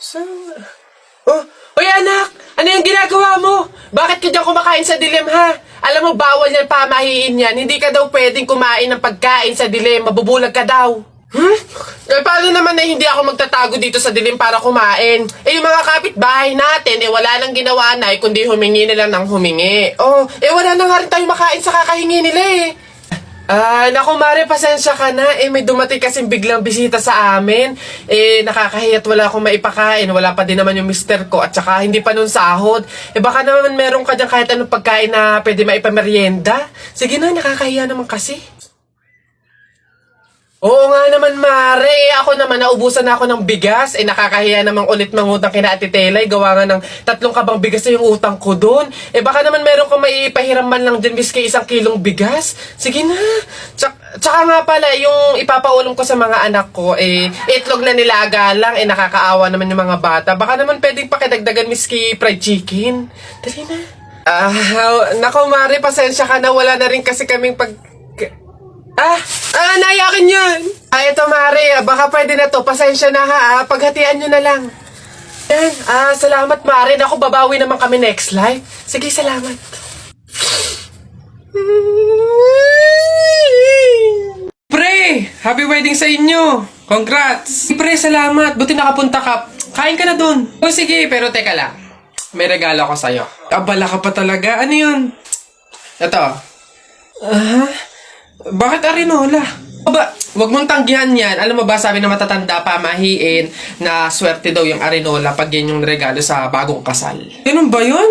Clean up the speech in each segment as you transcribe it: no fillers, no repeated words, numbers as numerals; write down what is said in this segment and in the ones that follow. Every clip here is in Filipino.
Sa... Oh, Hoy anak! Ano yung ginagawa mo? Bakit ka dyan kumakain sa dilim, ha? Alam mo, bawal yan, pamahiin yan. Hindi ka daw pwedeng kumain ng pagkain sa dilim. Mabubulag ka daw. Paano naman na hindi ako magtatago dito sa dilim para kumain? Yung mga kapitbahay natin, wala nang ginawa na, kundi humingi nila ng humingi. Wala na nga rin tayong makain sa kakahingi nila, naku Mare, pasensya ka na. May dumating kasing biglang bisita sa amin. Nakakahiya't wala akong maipakain. Wala pa din naman yung mister ko. At saka hindi pa nun sahod. Baka naman meron ka dyan kahit anong pagkain na pwede maipamerienda. Sige na, nakakahiya naman kasi. Oo nga naman, Mare. Ako naman, naubusan na ako ng bigas. Nakakahiya namang ulit mangutang kina Ate Telay. Gawa nga ng 3 kabang bigas na yung utang ko doon. Baka naman meron kang maipahiram man lang dyan, miski 1 kilong bigas. Sige na. Tsaka nga pala, yung ipapaulam ko sa mga anak ko, itlog na nilaga lang. Nakakaawa naman yung mga bata. Baka naman pwedeng pakidagdagan, miski fried chicken. Dali na. Nako, Mare, pasensya ka na. Wala na rin kasi kaming nayakin yun. Ito Mare, baka pwede na to. Pasensya na ha, paghatian nyo na lang. Yan, salamat Mare. Naku, babawi naman kami next live. Sige, salamat. Pre, happy wedding sa inyo. Congrats. Pre, salamat. Buti nakapunta ka. Kain ka na dun. Sige, pero teka lang. May regalo ko sa'yo. Abala ka pa talaga. Ano yun? Ito. Bakit arinola? Wag mong tanggihan yan. Alam mo ba, sabi na matatanda pa, mahiin, na swerte daw yung arinola pag yan yung regalo sa bagong kasal. Ganun ba yun?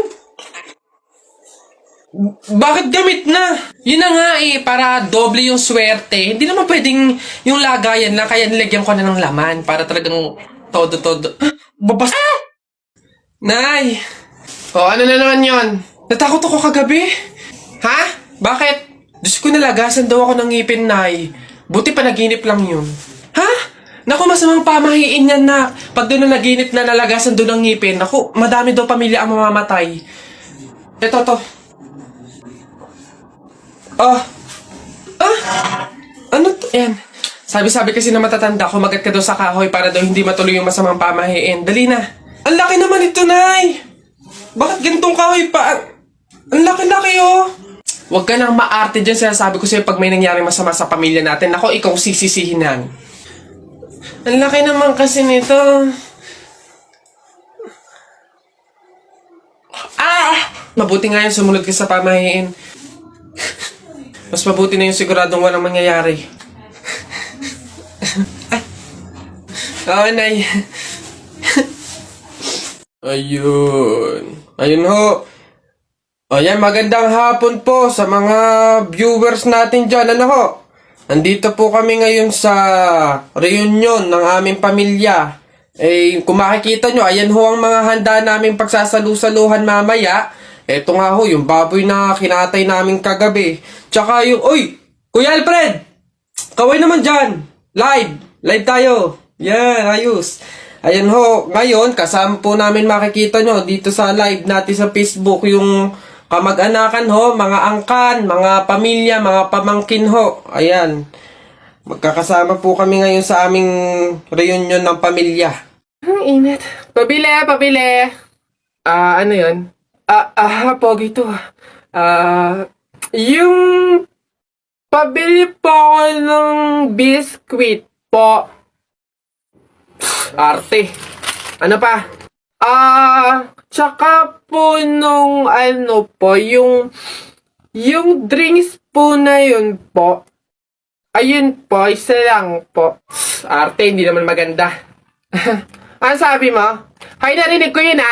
Bakit gamit na? Yun na nga para doble yung swerte. Hindi naman pwedeng yung lagayan lang, kaya nilagyan ko na ng laman para talagang todo-todo. Babas... Nay! Ano na naman yun? Natakot ako kagabi. Ha? Bakit? Diyos ko, nalagasan daw ako ng ngipin, Nay. Buti panaginip lang yun. Ha? Naku, masamang pamahiin yan, nak. Pag doon na naginip na nalagasan doon ng ngipin, naku, madami daw pamilya ang mamamatay. Ito, to. Ano to? Ayan. Sabi-sabi kasi na matatanda, kumagat ka daw sa kahoy para daw hindi matuloy yung masamang pamahiin. Dali na. Ang laki naman ito, Nay. Bakit ganitong kahoy pa? Ang laki-laki, oh. Huwag ka nang maarte dyan. Sinasabi ko sa'yo pag may nangyari masama sa pamilya natin. Ako, ikaw sisisihinan. Ang laki naman kasi nito. Mabuti nga yung sumunod ka sa pamahiin. Mas mabuti na yung siguradong walang mangyayari. Nay. Ayun ho. Ayan, magandang hapon po sa mga viewers natin dyan. Ano ho? Nandito po kami ngayon sa reunion ng aming pamilya. Kung makikita nyo, ayan ho ang mga handa naming pagsasalu-saluhan mamaya. Eto nga ho, yung baboy na kinatay namin kagabi. Tsaka yung, Kuya Alfred! Kaway naman dyan! Live tayo! Yan, ayos. Ayan ho, ngayon, kasama po namin makikita nyo dito sa live natin sa Facebook yung kamag-anakan ho, mga angkan, mga pamilya, mga pamangkin ho. Ayan. Magkakasama po kami ngayon sa aming reunion ng pamilya. Ang init. Pabili. Ano yun? Pogi to. Yung pabili po ako ng biskwit po. Arte. Ano pa? Tsaka po nung yung drinks po na yun po. Ayun po, isa lang po. Arte, hindi naman maganda. Ano sabi mo? Hay, narinig ko yun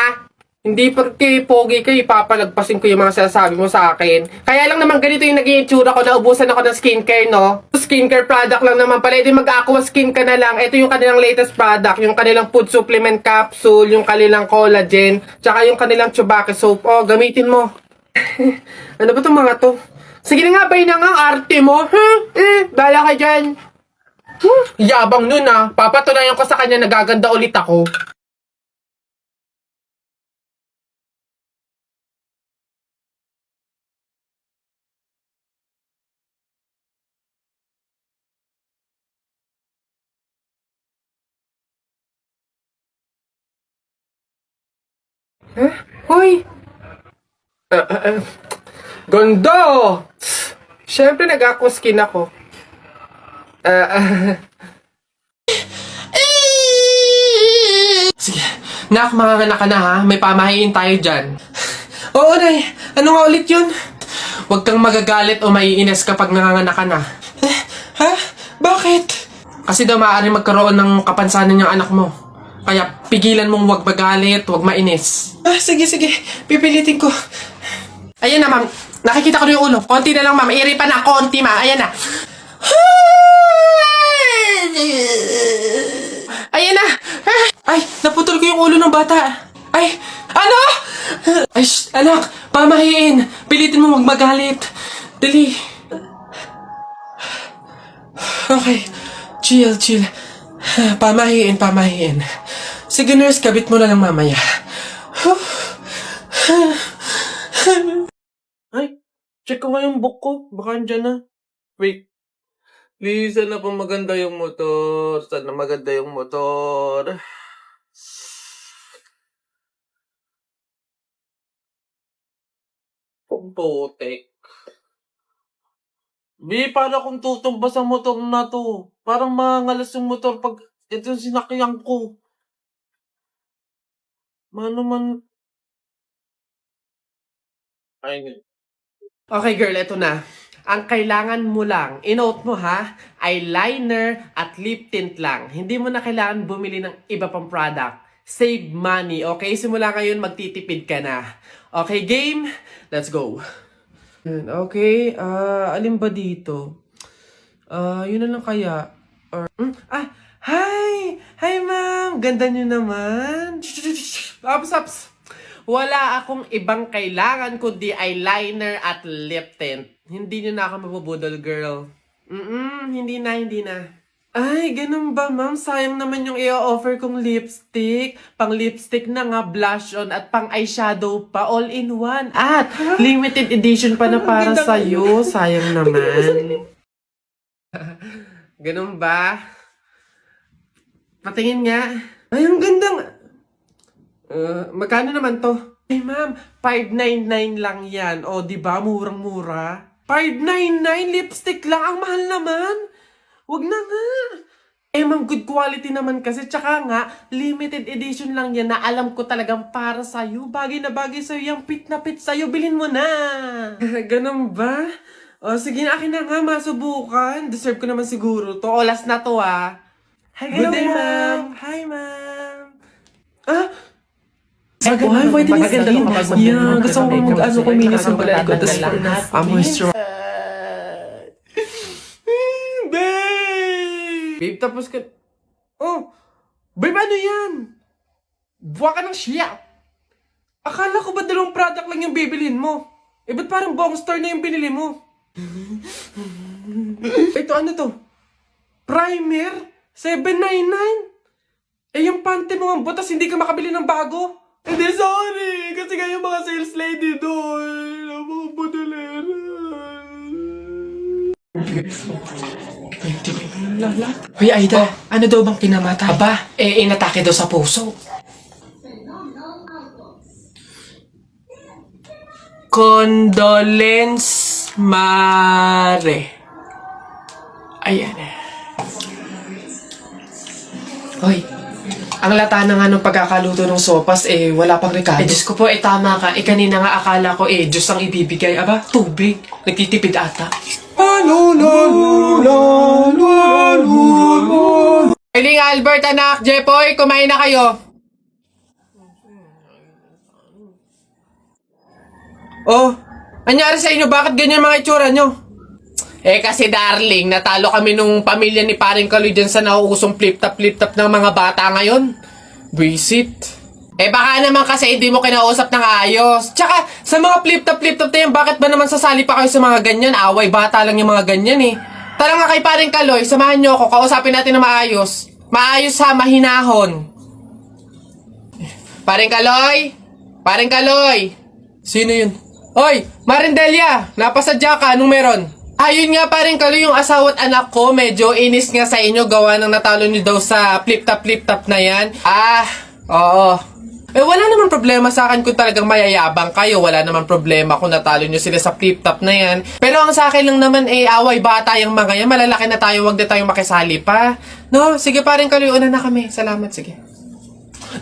Hindi porque pogi kayo, ipapalagpasin ko yung mga sinasabi mo sa akin. Kaya lang naman ganito yung naging itsura ko, naubusan ako ng skincare, no? Skincare product lang naman pala, edi mag-aqua skin ka na lang. Ito yung kanilang latest product, yung kanilang food supplement capsule, yung kanilang collagen, tsaka yung kanilang Chubake soap. Gamitin mo. Ano ba itong mga to? Sige na nga, bay na nga, arte mo. Dala ka dyan. Yabang nun papatunayan ko sa kanya nagaganda ulit ako. Huh? Hoy! Gondo! Siyempre nag-aquaskin ako. Sige, nak, manganganak ka na ha. May pamahiin tayo dyan. Oo, Nay. Ano nga ulit yun? Huwag kang magagalit o maiinis kapag nanganganak ka na. Ha? Bakit? Kasi daw maaari magkaroon ng kapansanan yung anak mo. Kaya pigilan mong huwag magalit, huwag mainis. Sige. Pipilitin ko. Ayan na, ma'am. Nakikita ko na yung ulo. Konti na lang, ma'am. Iri pa na. Konti, ma'am. Ayan na. Ayan na. Ay, naputol ko yung ulo ng bata. Ay, ano? Ay, anak. Pamahiin. Pilitin mo huwag magalit. Dali. Okay. Chill. Pamahiin. Sige, nurse, kabit mo na lang mamaya. Ay, check ko nga yung book ko. Baka andyan na. Wait. Please, sana po maganda yung motor. Pumputik. Paano kung tutumba sa motor na to? Parang mangalas yung motor pag ito yung sinakyan ko. Mano man... Ay, okay, girl, eto na. Ang kailangan mo lang, inote mo ha, eyeliner at lip tint lang. Hindi mo na kailangan bumili ng iba pang product. Save money, okay? Simula ngayon, magtitipid ka na. Okay, game? Let's go. Okay, alin ba dito? Yun na lang kaya. Hi! Hi, ma'am! Ganda nyo naman. Ups. Wala akong ibang kailangan kundi eyeliner at lip tint. Hindi nyo na ako mabubudol, girl. Hindi na. Ay, ganun ba, ma'am? Sayang naman yung i-offer kong lipstick. Pang lipstick na nga, blush on, at pang eyeshadow pa, all in one. At limited edition pa na para sa'yo. Sayang naman. Ganun ba? Patingin nga. Ay, ang ganda nga. Magkano naman to? Ay, ma'am, 599 lang yan. O, di ba? Murang-mura. 599 lipstick lang. Ang mahal naman. Wag na nga. Ma'am, good quality naman kasi. Tsaka nga, limited edition lang yan na alam ko talagang para sa'yo. Bagay na bagay sa'yo. Yung pit na pit sa'yo. Bilhin mo na. Ganun ba? O, sige na, akin na nga. Masubukan. Deserve ko naman siguro to. O, last na to, Good day, ma'am. Hi, ma'am. Maganda lang kapag yeah, gusto ko kuminis yung balat ko. Tapos, moisturize. Babe, tapos ka... Oh! Babe, ano yan? Buwa ka ng siya. Akala ko ba dalawang product lang yung bibilhin mo? Ba't parang buong store na yung binili mo? Ito, ano to? Primer? 799? Yung panty mo ang butas, hindi ka makabili ng bago? Hindi, sorry. Kasi kayo mga sales lady doon. Mga budalera. Hoy, Aida. Ano daw bang pinamata? Aba, inatake daw sa puso. Condolence, Mare. Ayan. Hoy. Ang lata na nga ng pagkakaluto ng sopas, wala pang rekado. Diyos ko po, tama ka. Kanina nga akala ko, Diyos ang ibibigay. Aba, tubig. Nagtitipid ata. Eiling, Albert, anak, Jepoy, kumain na kayo. Oh, anyari sa inyo? Bakit ganyan mga itsura nyo? Kasi darling, natalo kami nung pamilya ni Paring Kaloy dyan sa nauusong flip-top ng mga bata ngayon. Visit. Baka naman kasi hindi mo kinausap ng ayos. Tsaka, sa mga flip-top na yan, bakit ba naman sasali pa kayo sa mga ganyan? Away, bata lang yung mga ganyan Tara nga kay Paring Kaloy, samahan nyo ako, kausapin natin na maayos. Maayos ha, mahinahon. Paring Kaloy! Sino yun? Hoy, Marindelia, napasadya ka, anong meron? Ayun nga Paring Kaloy, yung asawa at anak ko, medyo inis nga sa inyo, gawa ng natalo nyo daw sa flip-top na yan. Oo. Eh, wala naman problema sa akin kung talagang mayayabang kayo. Wala naman problema kung natalo nyo sila sa flip-top na yan. Pero ang sa akin lang naman, away bata yung mga yan. Malalaki na tayo, wag na tayong makisali pa. No? Sige, paring Kaloy, una na kami. Salamat, sige.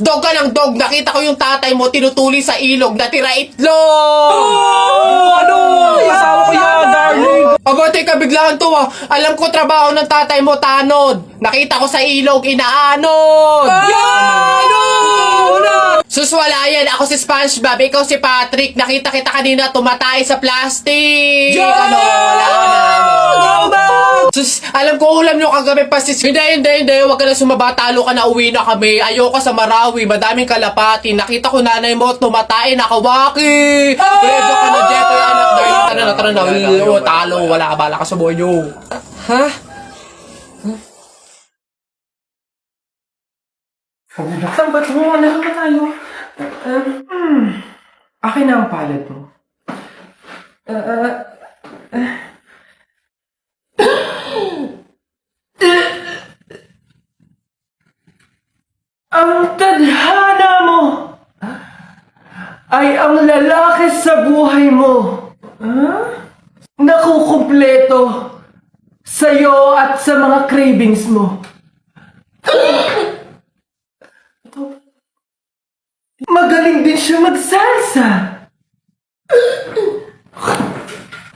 Dog ka ng dog! Nakita ko yung tatay mo tinutuli sa ilog na tira itlog! Ano? Asawa ko yan, darling! Aba, teka, biglaan to ah. Alam ko trabaho ng tatay mo, tanod. Nakita ko sa ilog, inaanod! Sus, wala yan. Ako si SpongeBob, ikaw si Patrick. Nakita kita kanina tumatay sa plastic. Ano, wala na. Sus, alam ko ulam nyo kagabi pa sis. Hindi. Huwag ka na sumaba. Talo ka na, uwi na kami. Ayoko sa Marawi. Madaming kalapati. Nakita ko nanay mo tumatay. Nakawaki. Pwede ka na, Jetoy, anak. Tara na. Talo. Wala ka, bala ka sa buhay nyo. Ha? Saan ba ito? Ano ba tayo? Akin na ang palad mo. Ang tadhana mo ay ang lalaki sa buhay mo. Nakukumpleto sa'yo at sa mga cravings mo. Magaling din siya magsalsa.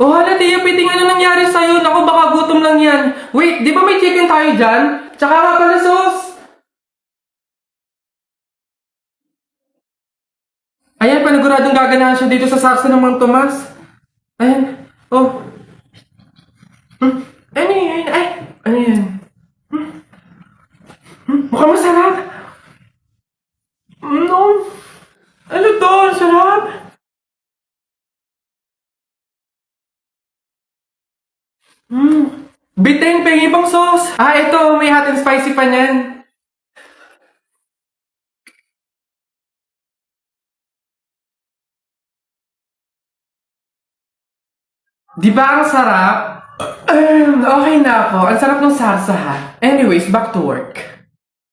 Oh, hala, Tia, piting ano nangyari sa'yo? Naku, baka gutom lang yan. Wait, di ba may chicken tayo dyan? Tsaka nga pala sauce. Ayan, paniguradong gaganahan siya dito sa sarsa ng Mang Tomas. Ayan, oh. Ano yan? Ay, ano yan? Mukhang masarap. No. Ano to? Sarap. Biteng, pengi pang sauce. Ito, may hot and spicy pa niyan. Di ba ang sarap? Okay na ako. Ang sarap ng sarsa ha. Anyways, back to work.